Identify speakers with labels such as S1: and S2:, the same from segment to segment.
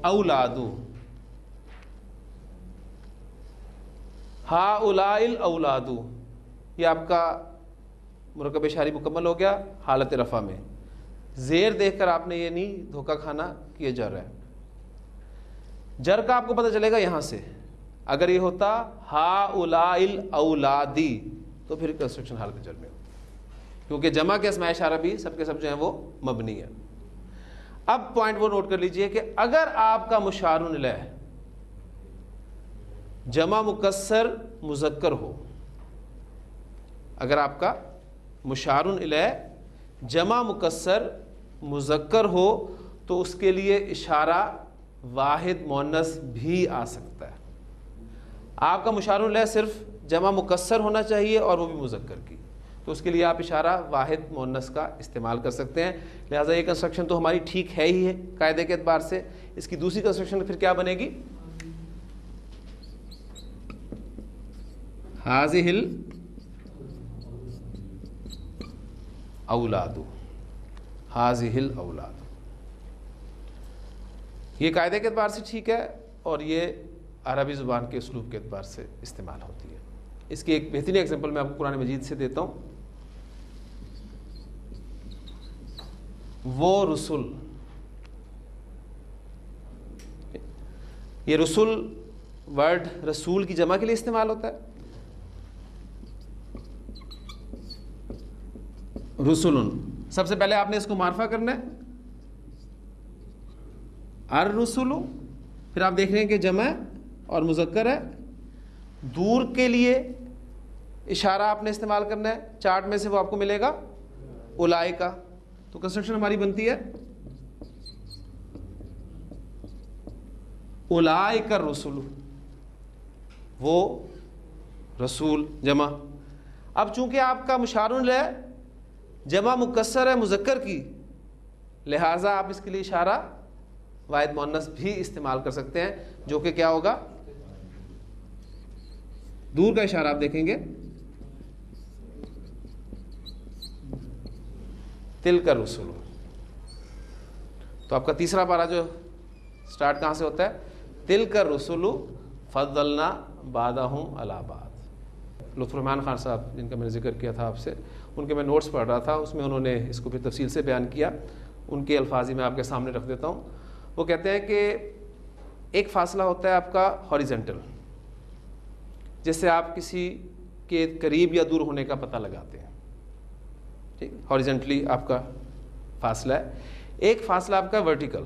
S1: اولادو، ہؤلاء الاولادو، یہ آپ کا مرکب اشاری مکمل ہو گیا حالت رفع میں. زیر دیکھ کر آپ نے یہ نہیں دھوکہ کھانا کہ یہ جر ہے. جر کا آپ کو پتہ چلے گا یہاں سے. اگر یہ ہوتا ہؤلاء الاولادی تو پھر کنسٹرکشن حالت جر میں ہو، کیونکہ جمع کے اسماء اشارہ بھی سب کے سب جو ہیں وہ مبنی ہے. اب پوائنٹ وہ نوٹ کر لیجئے کہ اگر آپ کا مشار الیہ جمع مکسر مذکر ہو، اگر آپ کا مشار الیہ جمع مکسر مذکر ہو تو اس کے لیے اشارہ واحد مؤنث بھی آ سکتا ہے. آپ کا مشار الیہ صرف جمع مکسر ہونا چاہیے اور وہ بھی مذکر کی، تو اس کے لیے آپ اشارہ واحد مؤنث کا استعمال کر سکتے ہیں. لہٰذا یہ کنسٹرکشن تو ہماری ٹھیک ہے ہی ہے قاعدے کے اعتبار سے. اس کی دوسری کنسٹرکشن پھر کیا بنے گی؟ ہذہ الاولاد، ہذہ الاولاد. یہ قاعدے کے اعتبار سے ٹھیک ہے اور یہ عربی زبان کے اسلوب کے اعتبار سے استعمال ہوتی ہے. اس کی ایک بہترین ایگزامپل میں آپ کو قرآن مجید سے دیتا ہوں. وہ رسول، یہ رسول ورڈ رسول کی جمع کے لیے استعمال ہوتا ہے. رسول، سب سے پہلے آپ نے اس کو معرفہ کرنا ہے الرسول، پھر آپ دیکھ رہے ہیں کہ جمع ہے اور مذکر ہے. دور کے لیے اشارہ آپ نے استعمال کرنا ہے، چارٹ میں سے وہ آپ کو ملے گا اولئک. تو کنسٹرکشن ہماری بنتی ہے اولئک الرسل، وہ رسول جمع. اب چونکہ آپ کا مشار الیہ جمع مکسر ہے مذکر کی، لہٰذا آپ اس کے لیے اشارہ واحد مؤنث بھی استعمال کر سکتے ہیں، جو کہ کیا ہوگا؟ دور کا اشارہ آپ دیکھیں گے تلک الرسل. تو آپ کا تیسرا پارہ جو سٹارٹ کہاں سے ہوتا ہے؟ تلک الرسل فضلنا بعضهم علی بعض. لطف الرحمان خان صاحب جن کا میں نے ذکر کیا تھا آپ سے، ان کے میں نوٹس پڑھ رہا تھا، اس میں انہوں نے اس کو پھر تفصیل سے بیان کیا. ان کے الفاظ ہی میں آپ کے سامنے رکھ دیتا ہوں. وہ کہتے ہیں کہ ایک فاصلہ ہوتا ہے آپ کا ہاریزنٹل، جس سے آپ کسی کے قریب یا دور ہونے کا پتہ لگاتے ہیں. ٹھیک، ہاریزنٹلی آپ کا فاصلہ ہے. ایک فاصلہ آپ کا ورٹیکل.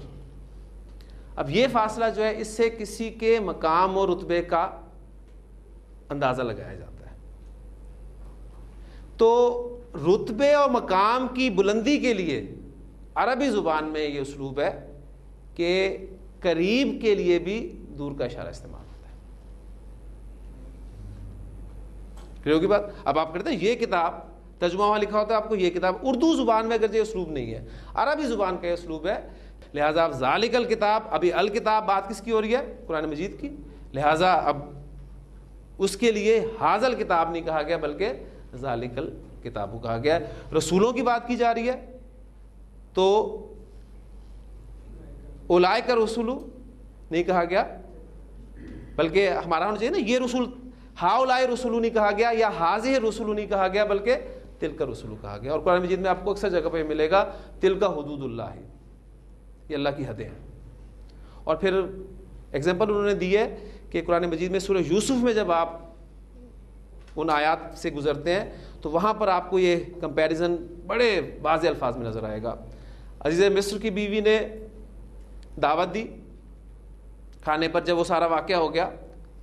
S1: اب یہ فاصلہ جو ہے اس سے کسی کے مقام اور رتبے کا اندازہ لگایا جاتا ہے. تو رتبے اور مقام کی بلندی کے لیے عربی زبان میں یہ اسلوب ہے کہ قریب کے لیے بھی دور کا اشارہ استعمال ہوتا ہے. کلیئر ہوگی بات؟ اب آپ کہتے ہیں یہ کتاب، ترجمہ وہاں لکھا ہوتا ہے آپ کو یہ کتاب. اردو زبان میں اگر یہ اسلوب نہیں ہے، عربی زبان کا یہ اسلوب ہے. لہٰذا اب ذالک الکتاب، ابھی الکتاب بات کس کی ہو رہی ہے؟ قرآن مجید کی. لہٰذا اب اس کے لیے ھذا الکتاب نہیں کہا گیا بلکہ ذالک الکتاب کہا گیا. رسولوں کی بات کی جا رہی ہے تو اولئک الرسل نہیں کہا گیا، بلکہ ہمارا ہونا چاہیے نا یہ رسول، ہؤلاء الرسل نہیں کہا گیا یا ھذہ الرسل نہیں کہا گیا بلکہ تلک الرسل کہا گیا. اور قرآن مجید میں آپ کو اکثر جگہ پہ ملے گا تلک حدود اللہ، یہ اللہ کی حدیں ہیں. اور پھر ایگزامپل انہوں نے دی ہے کہ قرآن مجید میں سورہ یوسف میں جب آپ ان آیات سے گزرتے ہیں تو وہاں پر آپ کو یہ کمپیریزن بڑے واضح الفاظ میں نظر آئے گا. عزیز مصر کی بیوی نے دعوت دی کھانے پر. جب وہ سارا واقعہ ہو گیا،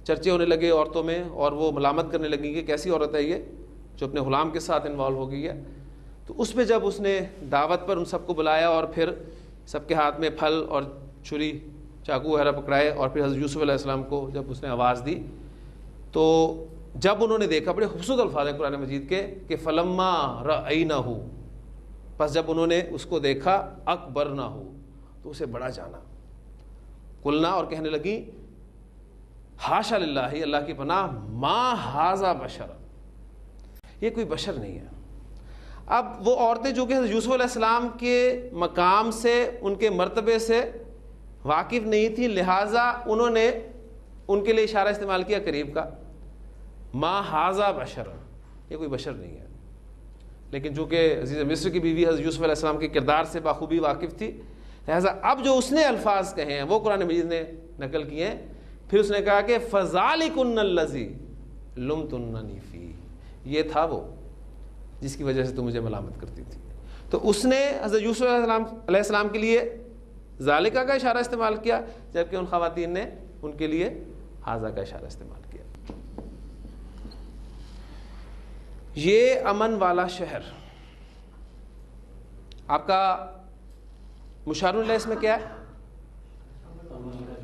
S1: چرچے ہونے لگے عورتوں میں اور وہ ملامت کرنے لگی کہ کیسی عورت ہے یہ جو اپنے غلام کے ساتھ انوالو ہو گئی ہے. تو اس پہ جب اس نے دعوت پر ان سب کو بلایا اور پھر سب کے ہاتھ میں پھل اور چھری چاقو وغیرہ پکڑائے اور پھر حضرت یوسف علیہ السلام کو جب اس نے آواز دی تو جب انہوں نے دیکھا، بڑے خوبصورت الفاظ ہیں قرآن مجید کے کہ فلما رأینہ، پس جب انہوں نے اس کو دیکھا اکبرنہ، تو اسے بڑا جانا. قلنا، اور کہنے لگی حاشا للہ، اللہ کی پناہ، ما ھذا بشر، یہ کوئی بشر نہیں ہے. اب وہ عورتیں جو کہ حضرت یوسف علیہ السلام کے مقام سے، ان کے مرتبے سے واقف نہیں تھی، لہٰذا انہوں نے ان کے لیے اشارہ استعمال کیا قریب کا، ما ھذا بشر، یہ کوئی بشر نہیں ہے. لیکن چونکہ عزیز مصر کی بیوی حضرت یوسف علیہ السلام کے کردار سے بخوبی واقف تھی، لہٰذا اب جو اس نے الفاظ کہے ہیں وہ قرآن مجید نے نقل کیے ہیں. پھر اس نے کہا کہ فَذَلِكُنَّ الَّذِي لُمْتُنَّنِي فِيهِ، یہ تھا وہ جس کی وجہ سے تم مجھے ملامت کرتی تھی. تو اس نے حضرت یوسف علیہ السلام کے لیے ذالکہ کا اشارہ استعمال کیا، جبکہ ان خواتین نے ان کے لیے ھذا کا اشارہ استعمال کیا. یہ امن والا شہر، آپ کا مشار الیہ اس میں کیا ہے؟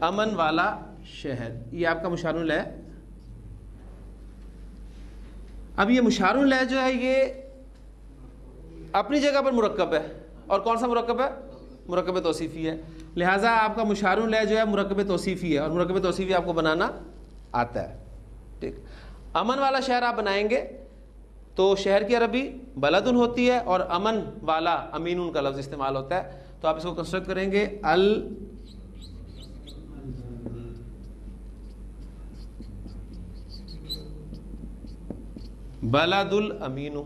S1: امن والا شہر، یہ آپ کا مشار الیہ. اب یہ مشار الیہ جو ہے یہ اپنی جگہ پر مرکب ہے، اور کون سا مرکب ہے؟ مرکب توصیفی ہے. لہٰذا آپ کا مشار الیہ جو ہے مرکب توصیفی ہے، اور مرکب توصیفی آپ کو بنانا آتا ہے. ٹھیک، امن والا شہر آپ بنائیں گے تو شہر کی عربی بلدن ہوتی ہے، اور امن والا امین کا لفظ استعمال ہوتا ہے. تو آپ اس کو کنسٹرکٹ کریں گے بلد الامین،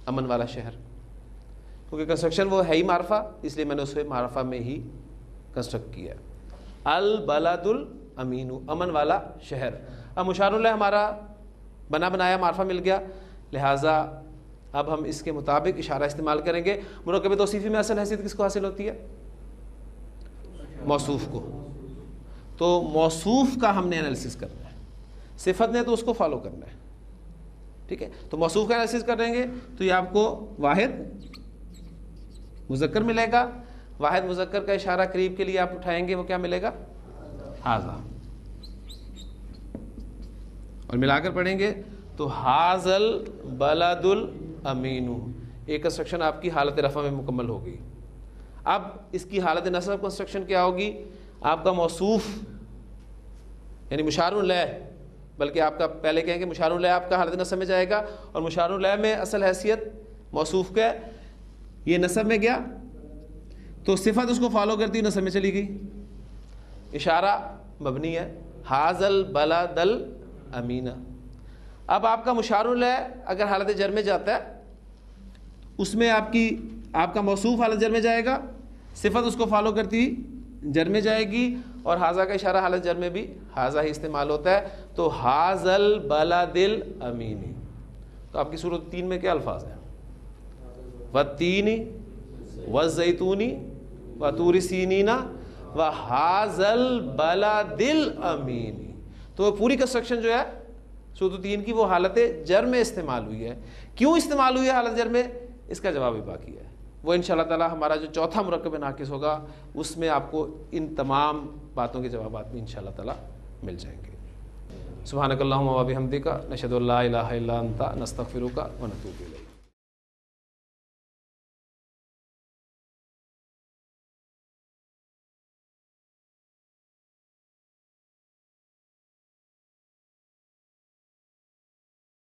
S1: امن والا شہر. کیونکہ کنسٹرکشن وہ ہے ہی معرفہ، اس لیے میں نے اسے معرفہ میں ہی کنسٹرکٹ کیا. البلد الامین، امن والا شہر. اب مشار الیہ ہمارا بنا بنایا معرفہ مل گیا، لہٰذا اب ہم اس کے مطابق اشارہ استعمال کریں گے. مرکب توصیفی میں اصل حیثیت کس کو حاصل ہوتی ہے؟ موصوف کو. تو موصوف کا ہم نے انالیسس کرنا ہے، صفت نے تو اس کو فالو کرنا ہے. ٹھیک ہے، تو موصوف کا انالیسس کریں گے تو یہ آپ کو واحد مذکر ملے گا. واحد مذکر کا اشارہ قریب کے لیے آپ اٹھائیں گے، وہ کیا ملے گا؟ ھذا. اور ملا کر پڑھیں گے تو ھذا البلد الامین. ایک کنسٹرکشن آپ کی حالت رفع میں مکمل ہو گئی. اب اس کی حالت نصب کنسٹرکشن کیا ہوگی؟ آپ کا موصوف یعنی مشار الیہ، بلکہ آپ کا پہلے کہیں گے مشار الیہ آپ کا حالت نصب میں جائے گا، اور مشار الیہ میں اصل حیثیت موصوف کا ہے، یہ نصب میں گیا تو صفت اس کو فالو کرتی نصب میں چلی گئی. اشارہ مبنی ہے، ھذا البلد الامین. اب آپ کا مشار الیہ اگر حالت جر میں جاتا ہے، اس میں آپ کا موصوف حالت جر میں جائے گا، صفت اس کو فالو کرتی جر میں جائے گی، اور ھذا کا اشارہ حالت جر میں بھی ھذا ہی استعمال ہوتا ہے. تو ھذا البلد الامین. تو آپ کی صورت 3 میں کیا الفاظ ہیں؟ والتین والزیتون وطور سینین وھذا البلد الامین. تو پوری کنسٹرکشن جو ہے صورت 3 کی وہ حالت جر میں استعمال ہوئی ہے. کیوں استعمال ہوئی ہے حالت جر میں؟ اس کا جواب بھی باقی ہے. وہ انشاءاللہ تعالی ہمارا جو چوتھا مرکب ناقص ہوگا اس میں آپ کو ان تمام باتوں کے جوابات بھی انشاءاللہ تعالی مل جائیں گے. سبحانک اللہم و بحمدک، نشہد ان لا الہ الا انت، نستغفرک و نتوب الیک.